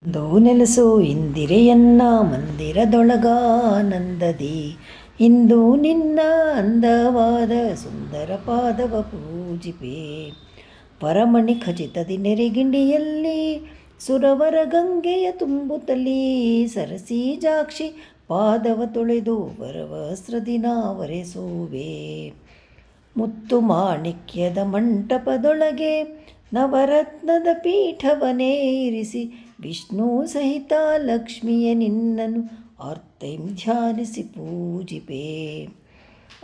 ಇಂದು ನೆಲೆಸು ಇಂದಿರೆಯನ್ನ ಮಂದಿರದೊಳಗಾನಂದದಿ. ಇಂದು ನಿನ್ನ ಅಂದವಾದ ಸುಂದರ ಪಾದವ ಪೂಜಿಪೆ. ಪರಮಣಿ ಖಚಿತದಿ ನೆರೆಗಿಂಡಿಯಲ್ಲಿ ಸುರವರ ಗಂಗೆಯ ತುಂಬುತ್ತಲೀ ಸರಸೀಜಾಕ್ಷಿ ಪಾದವ ತೊಳೆದು ವರವಸ್ತ್ರದಿ ನಾವರೆಸುವೆ. ಮುತ್ತು ಮಾಣಿಕ್ಯದ ಮಂಟಪದೊಳಗೆ ನವರತ್ನದ ಪೀಠವನೇರಿಸಿ ವಿಷ್ಣು ಸಹಿತ ಲಕ್ಷ್ಮಿಯ ನಿನ್ನನು ಆರ್ತೈಂ ಧ್ಯಾನಿಸಿ ಪೂಜಿಪೆ.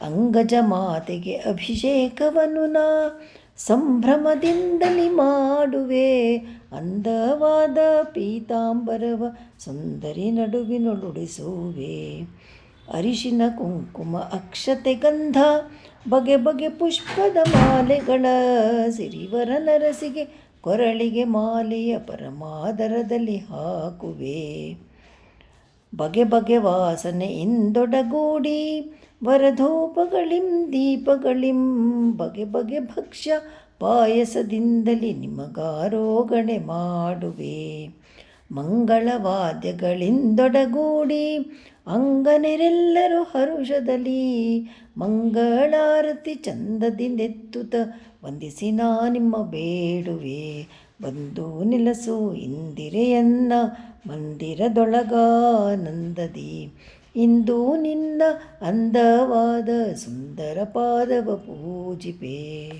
ಅಂಗಜ ಮಾತೆಗೆ ಅಭಿಷೇಕವನ್ನು ನಾ ಸಂಭ್ರಮದಿಂದಲಿ ಮಾಡುವೆ. ಅಂದವಾದ ಪೀತಾಂಬರವ ಸುಂದರಿ ನಡುವಿನೊಳುಡಿಸುವೆ. ಅರಿಶಿನ ಕುಂಕುಮ ಅಕ್ಷತೆ ಗಂಧ ಬಗೆ ಬಗೆ ಪುಷ್ಪದ ಮಾಲೆಗಳ ಸಿರಿವರ ನರಸಿಗೆ ಕೊರಳಿಗೆ ಮಾಲೆಯ ಪರಮಾದರದಲ್ಲಿ ಹಾಕುವೆ. ಬಗೆ ಬಗೆ ವಾಸನೆಯಿಂದೊಡಗೂಡಿ ವರಧೂಪಗಳಿಂ ದೀಪಗಳಿಂ ಬಗೆ ಬಗೆ ಭಕ್ಷ್ಯ ಪಾಯಸದಿಂದಲಿ ನಿಮಗಾರೋಗಣೆ ಮಾಡುವೆ. ಮಂಗಳವಾದ್ಯಗಳಿಂದೊಡಗೂಡಿ ಅಂಗನೆರೆಲ್ಲರೂ ಹರುಷದಲ್ಲಿ ಮಂಗಳಾರತಿ ಚಂದದಿಂದೆತ್ತುತ್ತ ವಂದಿಸಿ ನಾ ನಿಮ್ಮ ಬೇಡುವೆ. ಬಂದು ನಿಲಸು ಇಂದಿರೆಯನ್ನ ಮಂದಿರದೊಳಗಾನಂದದಿ. ಇಂದು ನಿನ್ನ ಅಂದವಾದ ಸುಂದರ ಪಾದವ ಪೂಜಿಪೆ.